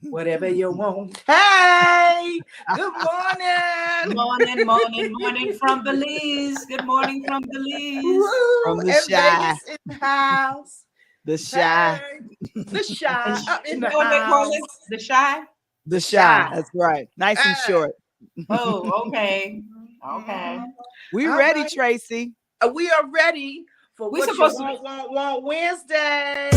Whatever you want. Hey, good morning. Morning from Belize. Good morning from Belize. Woo, From the and shy. Vegas in the house. The shy. Hey, the shy up in Is the that what they call house. it? The shy? The shy. That's right. Nice and Ah, short. Oh, okay. Okay. We all ready, right. Tracy. We are ready for We what you supposed to be. want Wednesday.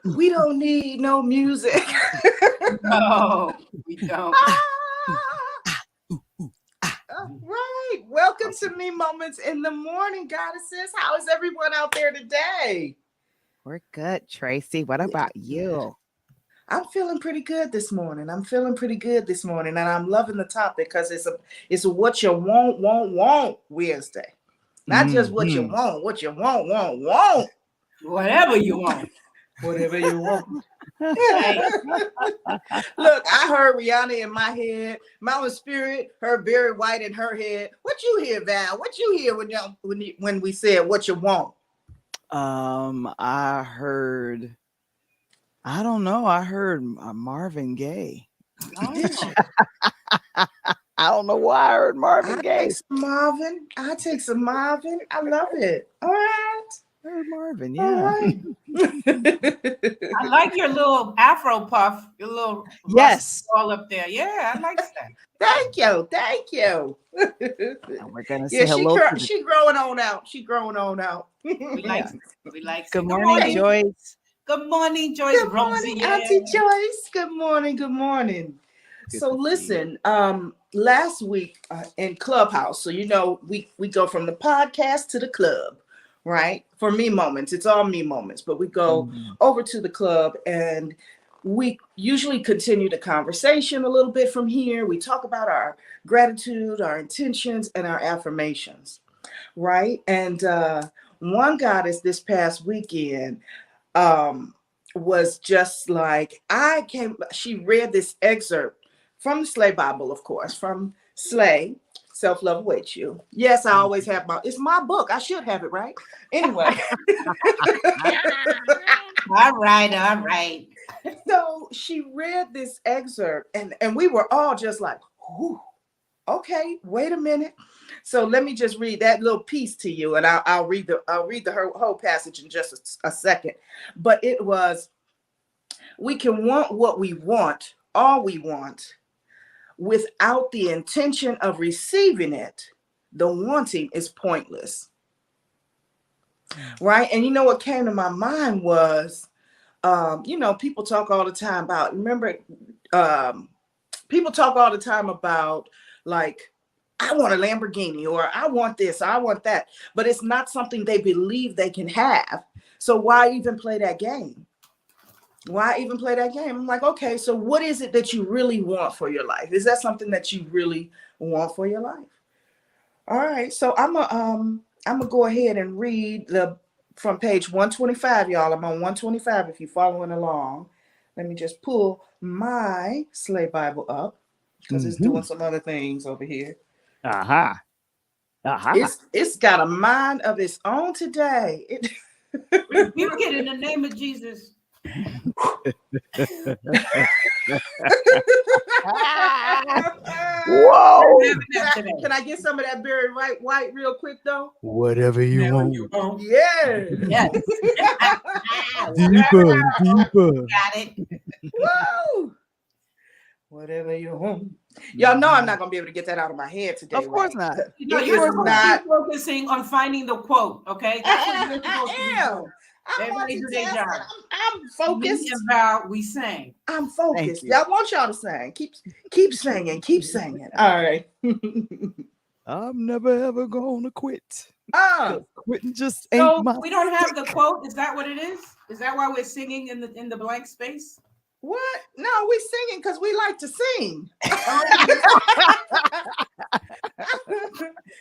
We don't need no music. No, we don't. All right. Welcome to Me Moments in the Morning, goddesses. How is everyone out there today? We're good, Tracy. What about you? I'm feeling pretty good this morning. And I'm loving the topic because it's a what you want Wednesday. Not just what you want, want. Whatever you want. Whatever you want. Look, I heard Rihanna in my head. Mountain Spirit heard Barry White in her head. What you hear, Val? What you hear when we said what you want? I heard. I don't know. I heard Marvin Gaye. Oh. I don't know why I heard Marvin Gaye. I take some Marvin. I love it. All right. I heard Marvin. All Yeah. right. I like your little Afro puff, your little Yes. all up there. Yeah, I like that. Thank you. And we're gonna say hello. She growing on out. We like. Good morning, Joyce. Good morning, Joyce. Good morning, Auntie Joyce. Good morning. So listen, last week in Clubhouse, so we go from the podcast to the club, right? For Me Moments, it's all Me Moments, but we go over to the club and we usually continue the conversation a little bit from here. We talk about our gratitude, our intentions, and our affirmations, right? And one goddess this past weekend was just like, she read this excerpt from the Slay Bible, of course, from Slay, Self-Love Awaits You. Yes, I always have it's my book. I should have it, right? Anyway. All right. So she read this excerpt and we were all just like, whew, okay, wait a minute. So let me just read that little piece to you, and I'll read the whole passage in just a second. But it was, we can want what we want, all we want, without the intention of receiving it. The wanting is pointless, right? And you know what came to my mind was, people talk all the time about. People talk all the time about like, I want a Lamborghini, or I want this, I want that, but it's not something they believe they can have. So why even play that game? I'm like, okay, so what is it that you really want for your life? Is that something that you really want for your life? All right, so I'm gonna go ahead and read from page 125, y'all. I'm on 125 if you're following along. Let me just pull my Slay Bible up because it's doing some other things over here. It's got a mind of its own today. Rebuke it in the name of Jesus. Whoa! Can I get some of that Barry White real quick though? Whatever you want. Yeah. Yes. Deeper. Got it. Whoa. Whatever you want. Y'all know I'm not gonna be able to get that out of my head today. Of course not. No, you're not focusing on finding the quote. Okay. That's what you're supposed to do. Everybody do their job. I'm focused. About we sang. I'm focused. I want y'all to sing. Keep singing. All right. I'm never ever gonna quit. Quitting just so ain't my we don't have the quote. Is that what it is? Is that why we're singing in the blank space? What? No, we singing because we like to sing.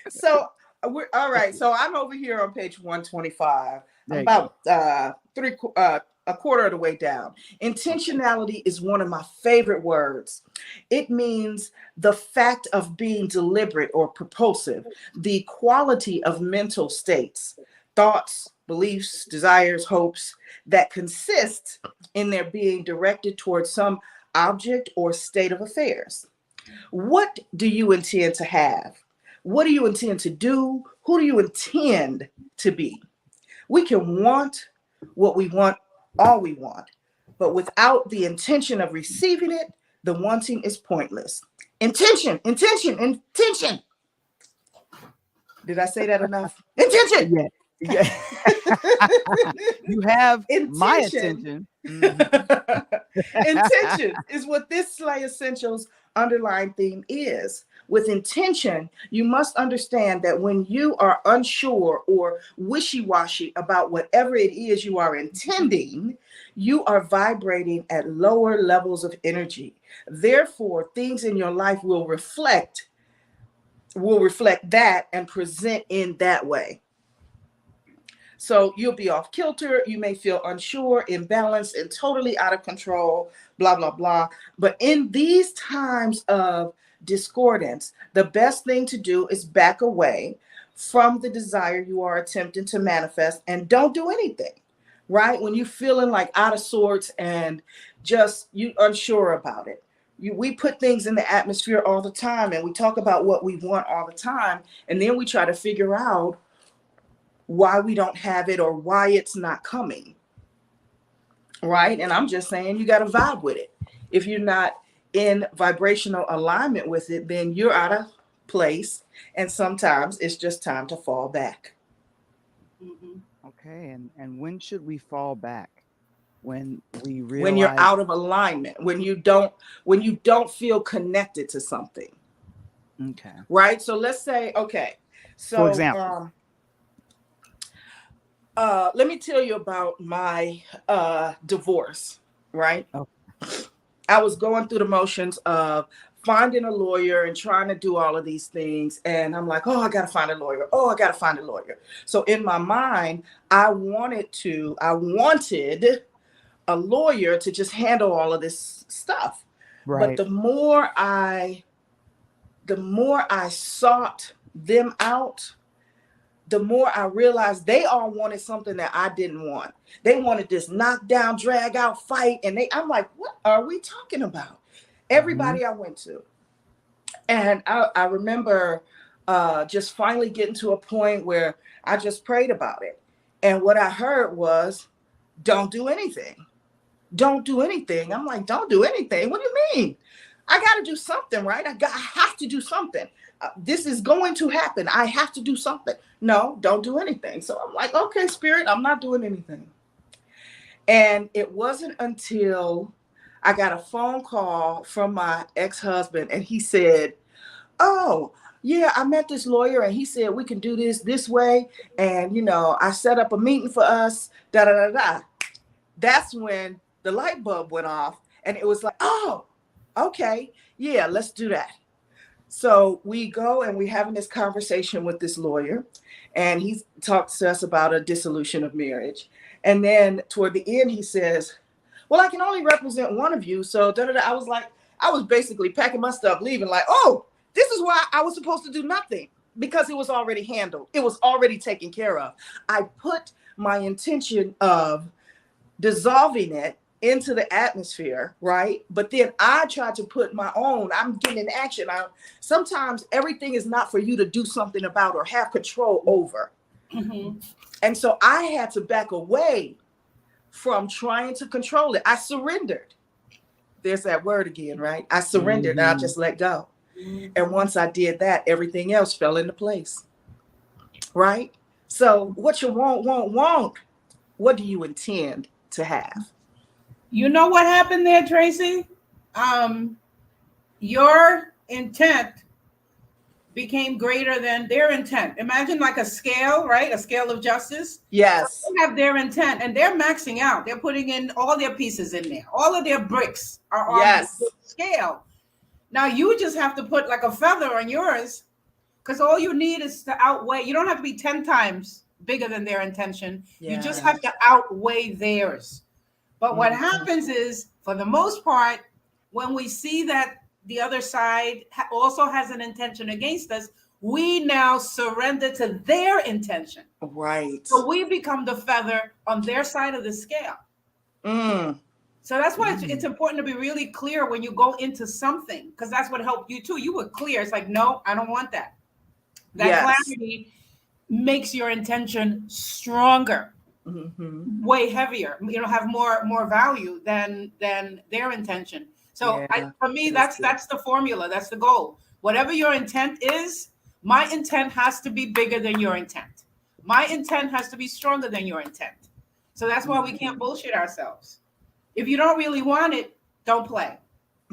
So we're all right. So I'm over here on page 125. I'm about a quarter of the way down. Intentionality is one of my favorite words. It means the fact of being deliberate or propulsive, the quality of mental states, thoughts, beliefs, desires, hopes that consist in their being directed towards some object or state of affairs. What do you intend to have? What do you intend to do? Who do you intend to be? We can want what we want, all we want, but without the intention of receiving it, the wanting is pointless. Intention, intention, intention. Did I say that enough? Intention. Yeah. Yeah. You have my attention. Intention is what this Slay Essentials underlying theme is. With intention, you must understand that when you are unsure or wishy-washy about whatever it is you are intending, you are vibrating at lower levels of energy. Therefore, things in your life will reflect that and present in that way. So you'll be off kilter. You may feel unsure, imbalanced, and totally out of control, blah, blah, blah. But in these times of discordance, the best thing to do is back away from the desire you are attempting to manifest and don't do anything, right? When you're feeling like out of sorts and just you unsure about it. We put things in the atmosphere all the time and we talk about what we want all the time. And then we try to figure out why we don't have it or why it's not coming, right? And I'm just saying you got to vibe with it. If you're not in vibrational alignment with it, then you're out of place, and sometimes it's just time to fall back. Okay, and when should we fall back? When we realize, when you're out of alignment, when you don't feel connected to something. Okay, right? So let's say, okay, so for example, let me tell you about my divorce, right? Okay. I was going through the motions of finding a lawyer and trying to do all of these things. And I'm like, oh, I got to find a lawyer. Oh, I got to find a lawyer. So in my mind, I wanted a lawyer to just handle all of this stuff. Right. But the more I sought them out, the more I realized they all wanted something that I didn't want. They wanted this knockdown, drag out fight. And I'm like, what are we talking about? Everybody I went to. And I remember just finally getting to a point where I just prayed about it. And what I heard was, don't do anything. Don't do anything. I'm like, don't do anything. What do you mean? I got to do something, right? I have to do something. This is going to happen. I have to do something. No, don't do anything. So I'm like, okay, Spirit, I'm not doing anything. And it wasn't until I got a phone call from my ex-husband and he said, oh, yeah, I met this lawyer and he said we can do this way. And, I set up a meeting for us, da, da, da, da. That's when the light bulb went off and it was like, oh, okay, yeah, let's do that. So we go and we're having this conversation with this lawyer and he talks to us about a dissolution of marriage. And then toward the end, he says, well, I can only represent one of you. So da, da, da. I was basically packing my stuff, leaving like, oh, this is why I was supposed to do nothing, because it was already handled. It was already taken care of. I put my intention of dissolving it into the atmosphere, right? But then I tried to put my own, I'm getting in action. Sometimes everything is not for you to do something about or have control over. Mm-hmm. And so I had to back away from trying to control it. I surrendered. There's that word again, right? I surrendered and I just let go. And once I did that, everything else fell into place, right? So what you want. What do you intend to have? You know what happened there, Tracy? Your intent became greater than their intent. Imagine like a scale, right? A scale of justice. Yes. They have their intent and they're maxing out. They're putting in all their pieces in there. All of their bricks are on the scale. Now you just have to put like a feather on yours, because all you need is to outweigh. You don't have to be 10 times bigger than their intention. You just have to outweigh theirs. But what happens is, for the most part, when we see that the other side also has an intention against us, we now surrender to their intention. Right. So we become the feather on their side of the scale. So that's why it's important to be really clear when you go into something, because that's what helped you too. You were clear. It's like, no, I don't want that. That clarity makes your intention stronger, way heavier. You know, have more value than their intention. So for me, that's the formula. That's the goal. Whatever your intent is, my intent has to be bigger than your intent. My intent has to be stronger than your intent. So that's why we can't bullshit ourselves. If you don't really want it, don't play.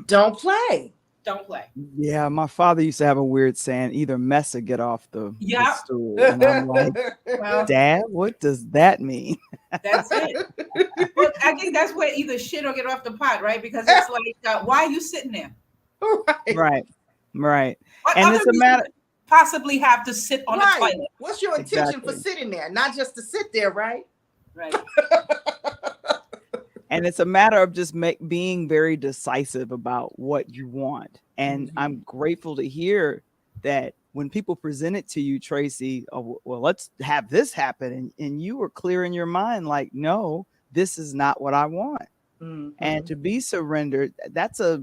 Don't play. Don't play. Yeah, my father used to have a weird saying, either mess or get off the stool. And I'm like, well, Dad, what does that mean? That's it. Well, I think that's where either shit or get off the pot, right? Because it's like, why are you sitting there? Right. What and it's a matter possibly have to sit on a toilet. What's your intention for sitting there? Not just to sit there, right? Right. And it's a matter of just being very decisive about what you want. And I'm grateful to hear that when people present it to you, Tracy, oh, well, let's have this happen. And you were clear in your mind, like, no, this is not what I want. And to be surrendered, that's a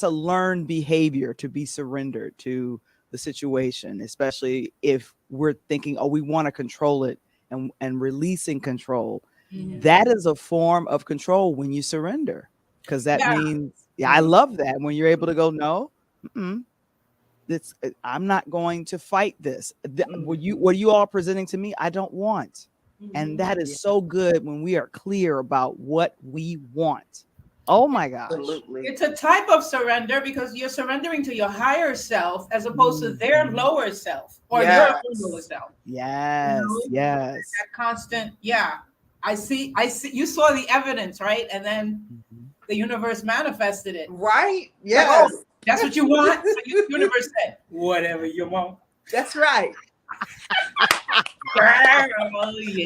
learned behavior, to be surrendered to the situation, especially if we're thinking, oh, we want to control it and releasing control. That is a form of control when you surrender, because that means, I love that when you're able to go, no, I'm not going to fight this. What you all are presenting to me, I don't want. And that is so good when we are clear about what we want. Oh my gosh. Absolutely. It's a type of surrender because you're surrendering to your higher self as opposed to their lower self or your lower self. Yes. You know? Yes. That constant, I see. You saw the evidence, right? And then the universe manifested it. Right. Yes. Like, oh, that's what you want. So the universe said, whatever you want. That's right. You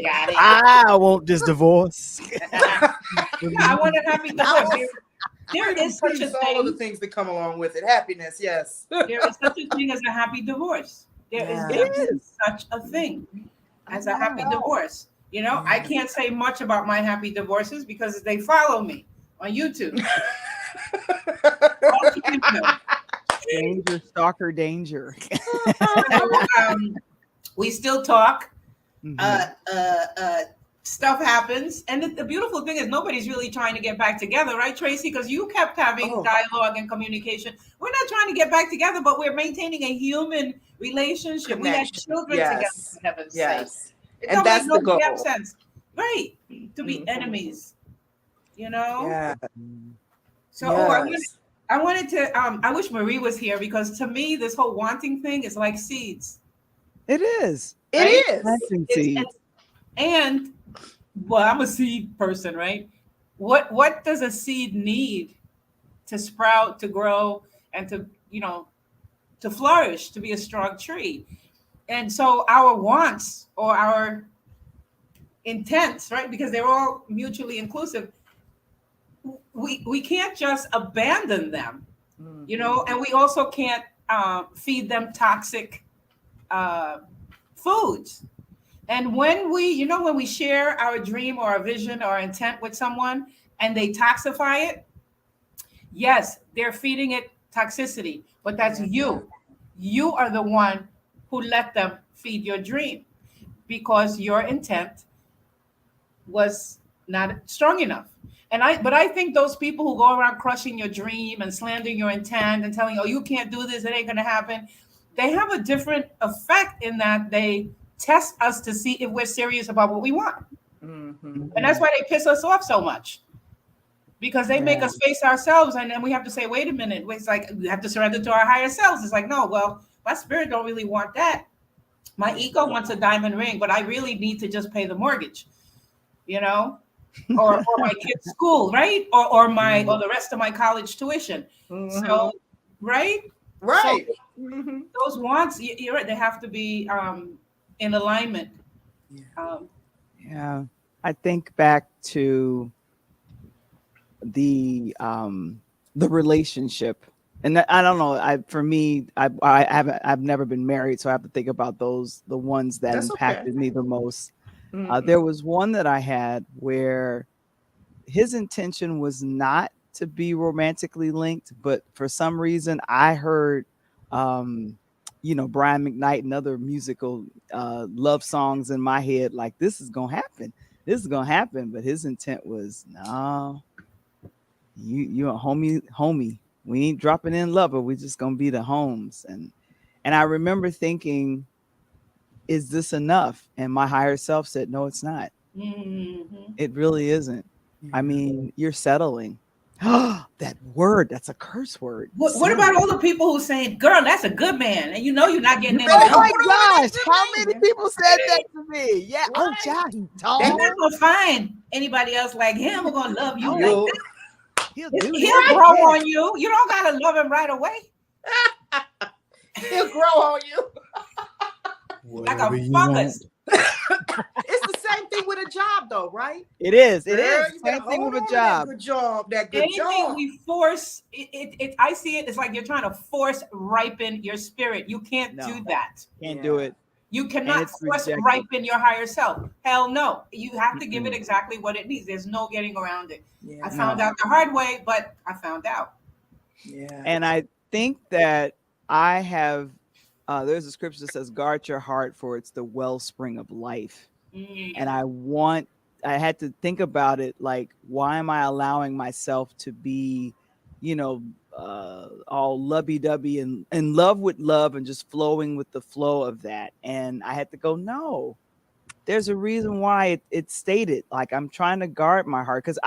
got it. I want this divorce. I want a happy divorce. There is such a thing. All of the things that come along with it. Happiness, yes. There is such a thing as a happy divorce. There is such a thing as a happy divorce. You know, I can't say much about my happy divorces because they follow me on YouTube. Danger, stalker, danger. We still talk. Stuff happens. And the beautiful thing is nobody's really trying to get back together, right, Tracy? Because you kept having dialogue and communication. We're not trying to get back together, but we're maintaining a human relationship. We had children together, for heaven's sake. And that's the goal. Sense. Right. To be enemies, you know? Yeah. So I wanted to, I wish Marie was here because to me, this whole wanting thing is like seeds. It is. It is. And well, I'm a seed person, right? What does a seed need to sprout, to grow, and to, to flourish, to be a strong tree? And so our wants or our intents, right? Because they're all mutually inclusive. We can't just abandon them, and we also can't feed them toxic foods. And when we share our dream or our vision or our intent with someone and they toxify it, yes, they're feeding it toxicity, but that's you. You are the one who let them feed your dream because your intent was not strong enough. But I think those people who go around crushing your dream and slandering your intent and telling you, oh, you can't do this, it ain't going to happen, they have a different effect in that they test us to see if we're serious about what we want. And that's why they piss us off so much. because they make us face ourselves, and then we have to say, wait a minute, it's like we have to surrender to our higher selves. It's like, no, well, my spirit don't really want that. My ego wants a diamond ring, but I really need to just pay the mortgage, you know, or my kid's school, right? Or the rest of my college tuition. So, right. So, those wants, you're right, they have to be in alignment. I think back to the relationship, and I don't know, I've never been married, so I have to think about the ones that impacted me the most. There was one that I had where his intention was not to be romantically linked, but for some reason I heard Brian McKnight and other musical love songs in my head, like this is gonna happen, but his intent was, no, you a homie. We ain't dropping in lover. We just gonna be the homes. And I remember thinking, is this enough? And my higher self said, no, it's not. It really isn't. I mean, you're settling. That word, that's a curse word. What about all the people who saying, girl, that's a good man, and you're not getting in? Oh my gosh, how many people said that to me? Yeah. What? Oh, Josh, they're not gonna find anybody else like him who gonna love you like that. He'll grow on you. You don't gotta love him right away. He'll grow on you like a fungus. It's the same thing with a job, though, right? It is. It is. Same thing with a job. That good job. We force it. I see it. It's like you're trying to force ripen your spirit. You can't do that. Can't do it. You cannot force ripen your higher self. Hell no. You have to give it exactly what it needs. There's no getting around it. I found out the hard way, but I found out. Yeah. And I think that I have, there's a scripture that says, guard your heart, for it's the wellspring of life. And I had to think about it, like, why am I allowing myself to be, all lovey-dovey and in love with love and just flowing with the flow of that? And I had to go, no, there's a reason why it's stated, like, I'm trying to guard my heart, because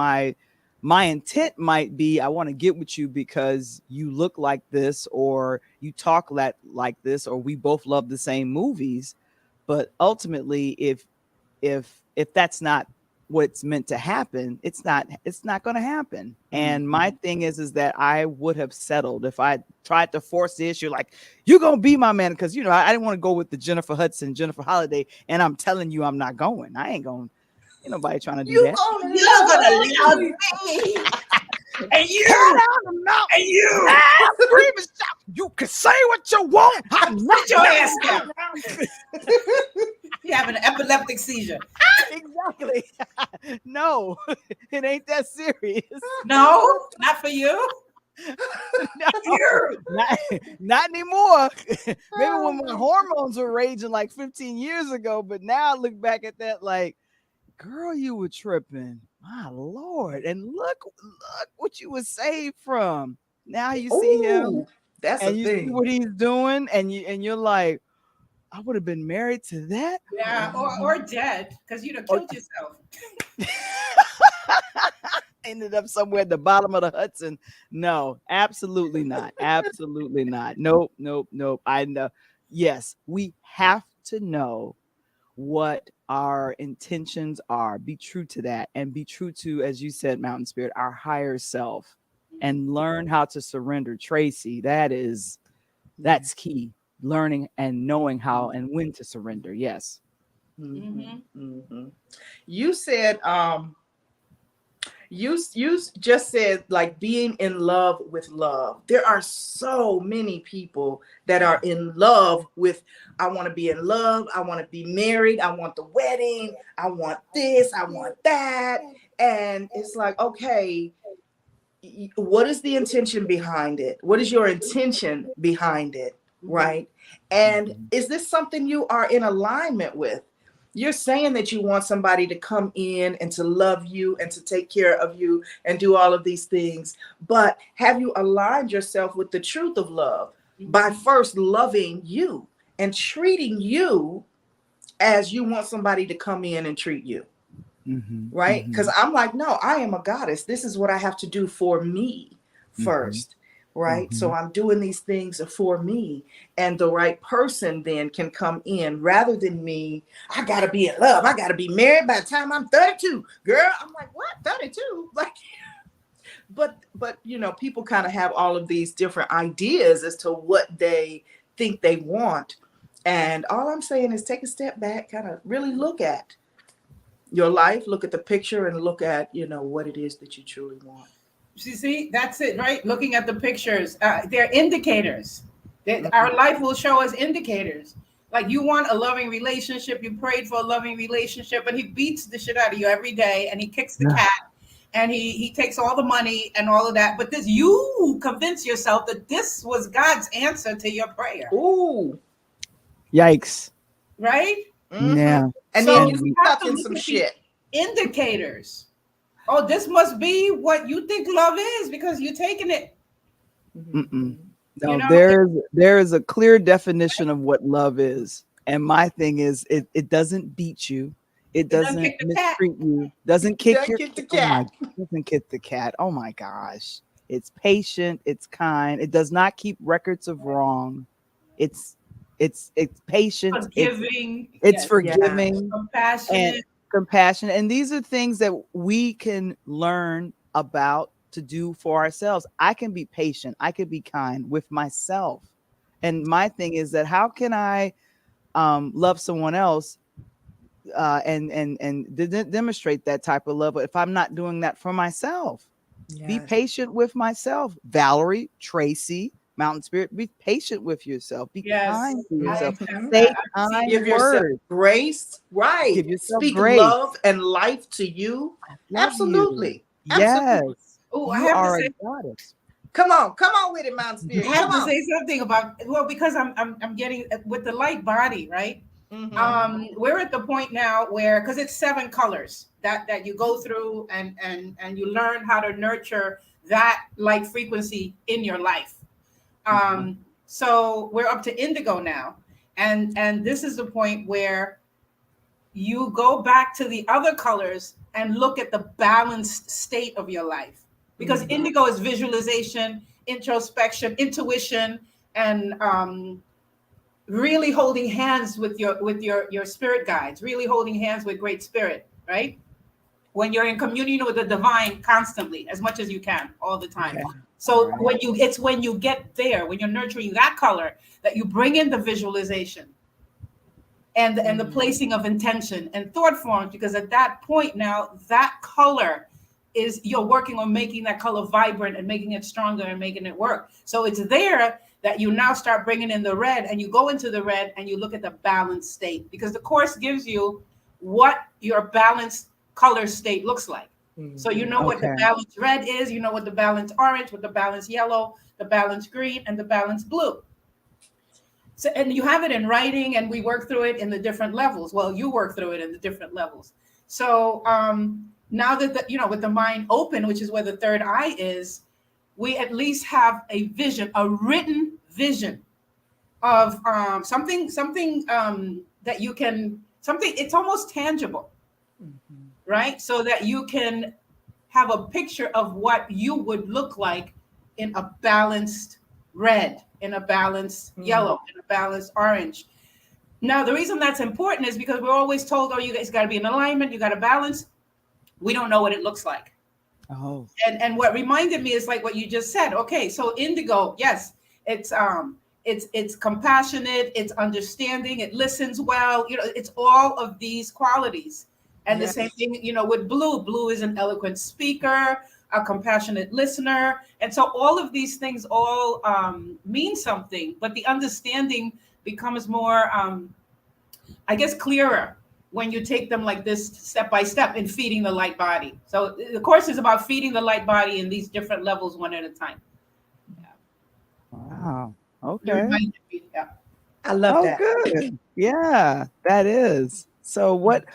my intent might be, I want to get with you because you look like this, or you talk like this, or we both love the same movies. But ultimately, if that's not what's meant to happen, it's not going to happen. And my thing is that I would have settled if I tried to force the issue, like, you're going to be my man. Because, I didn't want to go with the Jennifer Hudson, Jennifer Holiday. And I'm telling you, I'm not going. I ain't going. Ain't nobody trying to do that. You're going to love me. And you. And you. Scream and shout. You can say what you want. Put your ass down. You have an epileptic seizure. Exactly. No, it ain't that serious. No, not for you. No, not anymore. Maybe when my hormones were raging like 15 years ago, but now I look back at that like, girl, you were tripping. My Lord. And look what you were saved from. Now you see him. That's and a you thing. see what he's doing, and you're like, I would have been married to that. Yeah, or dead, because you'd have killed yourself. Ended up somewhere at the bottom of the Hudson. No, absolutely not. Absolutely not. Nope. I know. Yes, we have to know what our intentions are. Be true to that, and be true to, as you said, Mountain Spirit, our higher self, and learn how to surrender. Tracy, that's key. Learning and knowing how and when to surrender. Yes. You said, you just said, like, being in love with love. There are so many people that are in love with, I want to be in love, I want to be married, I want the wedding, I want this, I want that. And it's like, okay, what is the intention behind it? What is your intention behind it? Right? And is this something you are in alignment with? You're saying that you want somebody to come in and to love you and to take care of you and do all of these things. But have you aligned yourself with the truth of love by first loving you and treating you as you want somebody to come in and treat you? right? Because I'm like, no, I am a goddess. This is what I have to do for me first, right? So I'm doing these things for me, and the right person then can come in rather than me. I gotta be in love. I gotta be married by the time I'm 32. Girl, I'm like, what? 32? Like, but you know, people kind of have all of these different ideas as to what they think they want. And all I'm saying is take a step back, kind of really look at your life, look at the picture, and look at, you know, what it is that you truly want. See, that's it, right? Looking at the pictures, they're indicators. Our life will show us indicators. Like, you want a loving relationship, you prayed for a loving relationship, but he beats the shit out of you every day, and he kicks the cat, and he takes all the money and all of that. But this, you convince yourself that this was God's answer to your prayer. Ooh. Yikes. Right? Yeah. And so then you you have stuck to in look some at shit. the indicators. Oh, this must be what you think love is because you're taking it. No, You know? there is a clear definition of what love is. And my thing is, it doesn't beat you. It doesn't kick the cat. mistreat you. Doesn't kick Doesn't your kick the Oh my, cat. doesn't kick the cat. Oh my gosh. It's patient. It's kind. It does not keep records of wrong. It's patient. Forgiving. It's Yes. forgiving. Compassionate. And compassion. And these are things that we can learn about to do for ourselves. I can be patient. I can be kind with myself. And my thing is that how can I love someone else and demonstrate that type of love if I'm not doing that for myself? Yes. Be patient with myself. Valerie, Tracy, Mountain Spirit, be patient with yourself. Be kind to yourself. Say kind Give yourself words. grace. Right. Give yourself Speak grace. love and life to you. Absolutely. You. Yes. Oh, I You have are to say, a goddess. Come on with it, Mountain Spirit. I have to say something about, well, because I'm getting with the light body, right? We're at the point now where, because it's 7 colors that you go through and you learn how to nurture that light frequency in your life. So we're up to indigo now, and this is the point where you go back to the other colors and look at the balanced state of your life, because indigo is visualization, introspection, intuition, and really holding hands with your spirit guides, really holding hands with great spirit, right? When you're in communion with the divine constantly, as much as you can, all the time. Okay. So when you get there, when you're nurturing that color, that you bring in the visualization and the placing of intention and thought forms, because at that point now, that color is, you're working on making that color vibrant and making it stronger and making it work. So it's there that you now start bringing in the red, and you go into the red and you look at the balanced state, because the course gives you what your balanced color state looks like. So you know what the balanced red is, you know what the balanced orange, what the balanced yellow, the balanced green, and the balanced blue. So, and you have it in writing, and we work through it in the different levels. Well, you work through it in the different levels. So now that with the mind open, which is where the third eye is, we at least have a vision, a written vision of something that you can, it's almost tangible, right? So that you can have a picture of what you would look like in a balanced red, in a balanced yellow, in a balanced orange. Now, the reason that's important is because we're always told, oh, you guys got to be in alignment, you got to balance. We don't know what it looks like. Oh. And what reminded me is like what you just said. Okay, so indigo, yes, it's compassionate, it's understanding, it listens well, it's all of these qualities. And yes. The same thing, with blue. Blue is an eloquent speaker, a compassionate listener. And so all of these things all mean something, but the understanding becomes more, clearer when you take them like this, step by step, in feeding the light body. So the course is about feeding the light body in these different levels, one at a time. Yeah. Wow. Okay. Yeah. I love that. Good. Yeah, that is. So what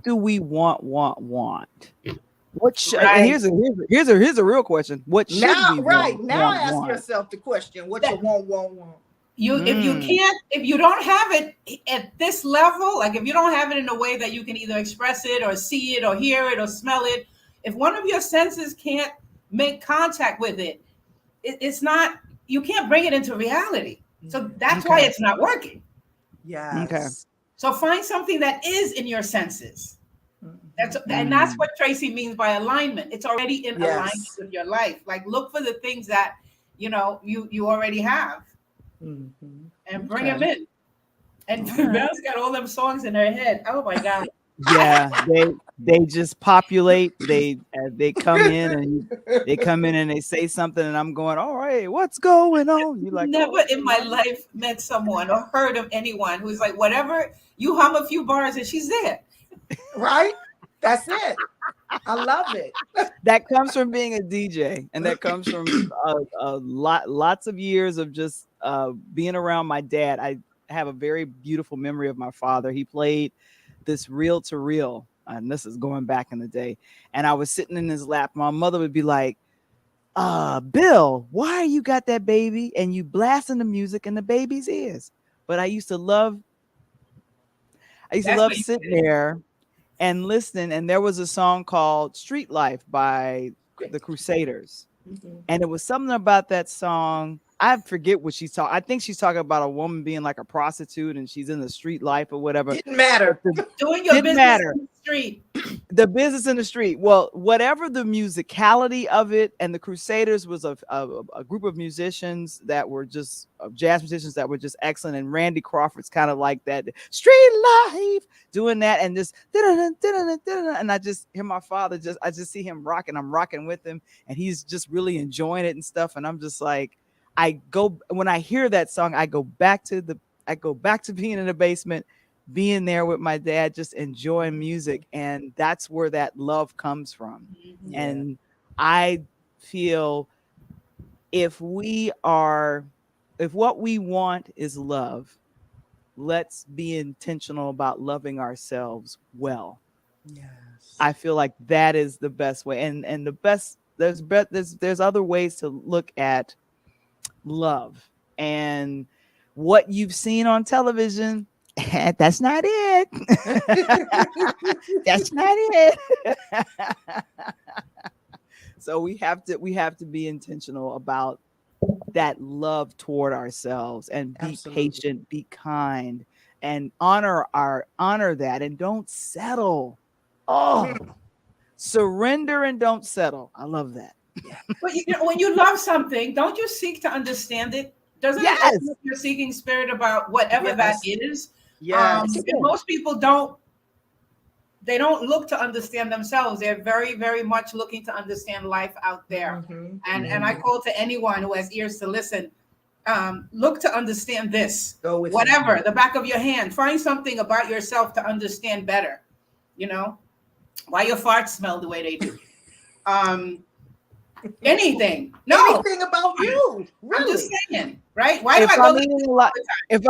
do we want? What should, and here's a real question. What should we want? Now ask yourself the question, what you want. if you don't have it at this level, like if you don't have it in a way that you can either express it or see it or hear it or smell it, if one of your senses can't make contact with it, it's not, you can't bring it into reality. So that's why it's not working. Yes. Okay. So find something that is in your senses. And that's what Tracy means by alignment. It's already in alignment with your life. Like look for the things that you already have, and bring them in. And Belle's got all them songs in her head. Oh my God! Yeah, they just populate. They come in and they say something, and I'm going, all right, what's going on? You like never in my life met someone or heard of anyone who's like, whatever you hum a few bars and she's there. Right? That's it. I love it. That comes from being a DJ, and that comes from lots of years of just being around my dad. I have a very beautiful memory of my father. He played this reel to reel, and this is going back in the day. And I was sitting in his lap. My mother would be like, Bill, why you got that baby and you blasting the music in the baby's ears? But I used to love sitting there and listening. And there was a song called Street Life by the Crusaders. And it was something about that song. I forget what she's talking. I think she's talking about a woman being like a prostitute and she's in the street life or whatever. Didn't matter. Doing your business in the street. The business in the street. Well, whatever the musicality of it, and the Crusaders was a group of musicians that were just jazz musicians that were just excellent. And Randy Crawford's kind of like that street life, doing that, and just and I just hear my father I just see him rocking. I'm rocking with him, and he's just really enjoying it and stuff. And I'm just like, when I hear that song, I go back to being in the basement, being there with my dad, just enjoying music. And that's where that love comes from. Yeah. And I feel if what we want is love, let's be intentional about loving ourselves well. Yes. I feel like that is the best way. And the best, there's other ways to look at love, and what you've seen on television, that's not it. That's not it. So we have to be intentional about that love toward ourselves, and be patient, be kind, and honor that, and don't settle. Surrender and don't settle. I love that. But when you love something, don't you seek to understand it? Doesn't it open up your seeking spirit about whatever that is? Yes. And most people don't look to understand themselves. They're very, very much looking to understand life out there. And I call to anyone who has ears to listen, look to understand this. Go with whatever, the back of your hand. Find something about yourself to understand better. Why your farts smell the way they do. Anything about you. Really? I'm just saying, right? Why do I go eating a lot? If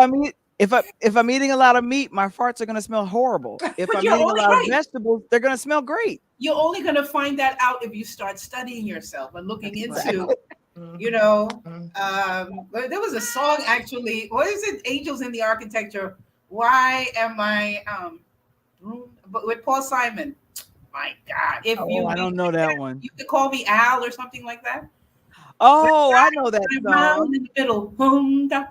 I'm eating a lot of meat, my farts are going to smell horrible. If I'm eating a lot of vegetables, they're going to smell great. You're only going to find that out if you start studying yourself and looking into, there was a song actually. What is it? Angels in the Architecture. Why am I? But with Paul Simon. My God! I don't know that one. You could call me Al or something like that. Oh, I know that song. In the middle, remember?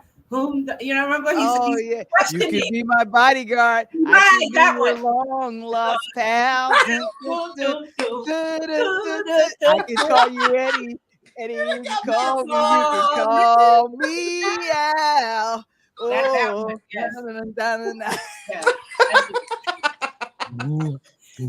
Yeah. You can be my bodyguard. Right, I can that be one. your long lost pal. I can call you Eddie. Eddie, you can call me. You can call me Al.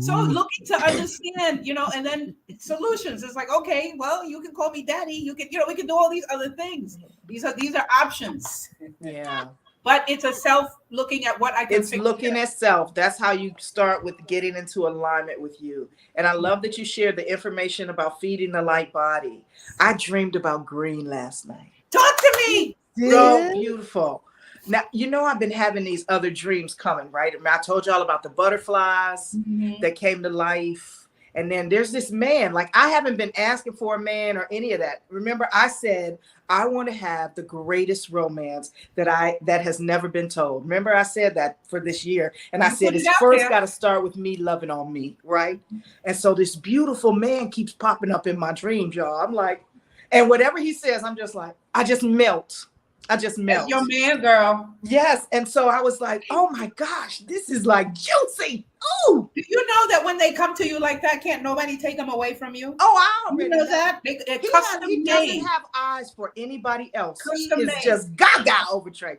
So looking to understand, and then solutions. It's like, okay, well, you can call me daddy. You can, we can do all these other things. These are options. Yeah. But it's a self looking at what I can. It's looking at self. That's how you start with getting into alignment with you. And I love that you shared the information about feeding the light body. I dreamed about green last night. Talk to me. So beautiful. Now, I've been having these other dreams coming, right? I told y'all about the butterflies that came to life. And then there's this man, like I haven't been asking for a man or any of that. Remember, I said, I want to have the greatest romance that has never been told. Remember, I said that for this year. And I said, it's first got to start with me loving on me, right? And so this beautiful man keeps popping up in my dreams, y'all. I'm like, and whatever he says, I'm just like, I just melt. That's your man, girl. Yes. And so I was like, oh my gosh, this is like juicy. Oh, do you know that when they come to you like that, can't nobody take them away from you? Oh, I already know that. He doesn't have eyes for anybody else. He is just gaga over Trey.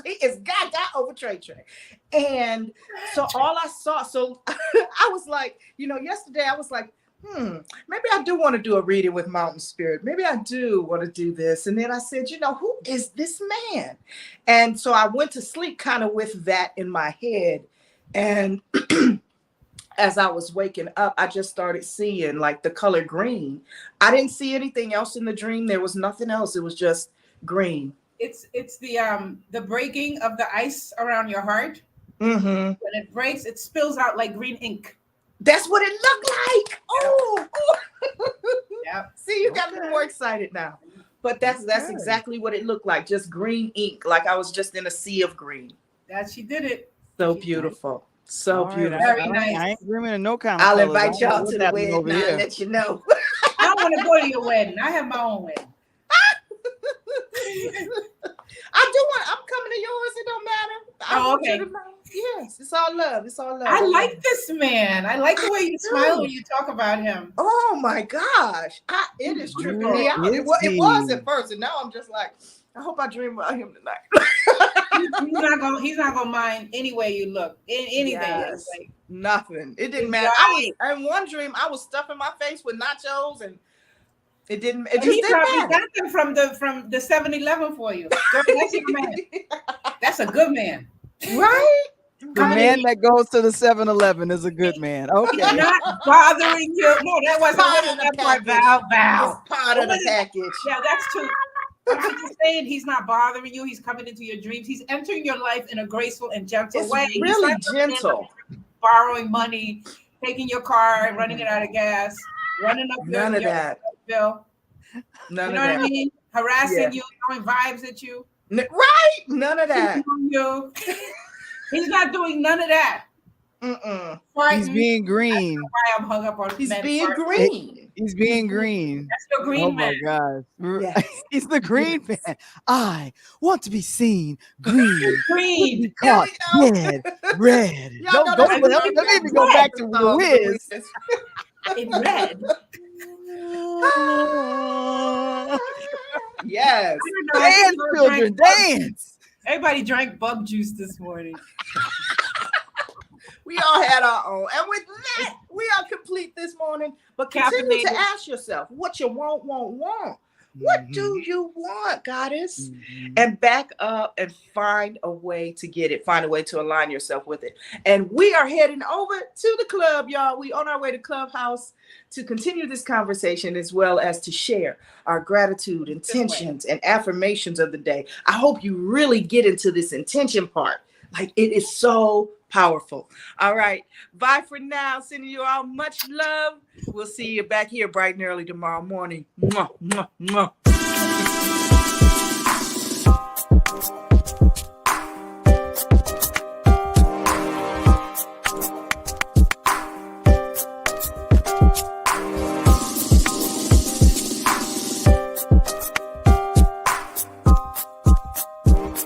He is gaga over Trey. And so all I saw, so I was like, yesterday I was like, maybe I do want to do a reading with Mountain Spirit. Maybe I do want to do this. And then I said, who is this man? And so I went to sleep kind of with that in my head. And as I was waking up, I just started seeing like the color green. I didn't see anything else in the dream. There was nothing else. It was just green. It's the breaking of the ice around your heart. Mm-hmm. When it breaks, it spills out like green ink. That's what it looked like. Oh. Yep. See, you got me more excited now. But that's exactly what it looked like. Just green ink. Like I was just in a sea of green. That she did it. So beautiful. So beautiful. Very nice. I ain't dreaming of no kind. I'll invite y'all to the wedding and I'll let you know. I want to go to your wedding. I have my own wedding. I'm coming to yours. It don't matter. Oh, okay. Yes, it's all love. It's all love. I like this man. I like the way you smile when you talk about him. Oh my gosh. It is tripping me out. It was at first, and now I'm just like, I hope I dream about him tonight. He's not gonna mind any way you look. Anything. Yes. Like, nothing. It didn't matter. In one dream, I was stuffing my face with nachos, and it just didn't matter. He got them from the 7-Eleven for you. Girl, that's your man. That's a good man. Right? The man that goes to the 7-Eleven is a good man. Okay. Not bothering you. No, that wasn't part of that part. Val. It's part of the package. Yeah, that's true. I'm just saying he's not bothering you. He's coming into your dreams. He's entering your life in a graceful and gentle way. Really gentle. Borrowing money, taking your car and running it out of gas, running up None of that. bill. None of that. You know what I mean? Harassing you, throwing vibes at you. Right? None of that. He's not doing none of that. He's being green. That's why I'm hung up on He's being green. He's being green. That's your green man. Oh my gosh. Yes. He's the green man. I want to be seen green. Green. Caught dead red. Let me go back to the Wiz. In red. Yes. Dance, children, dance. Everybody drank bug juice this morning. We all had our own. And with that, we are complete this morning. But continue to ask yourself what you want. What do you want, Goddess? And back up and find a way to get it. Find a way to align yourself with it. And we are heading over to the club, y'all. We on our way to Clubhouse to continue this conversation as well as to share our gratitude, intentions, and affirmations of the day. I hope you really get into this intention part. Like it is so powerful. All right. Bye for now. Sending you all much love. We'll see you back here bright and early tomorrow morning. Mwah, mwah, mwah.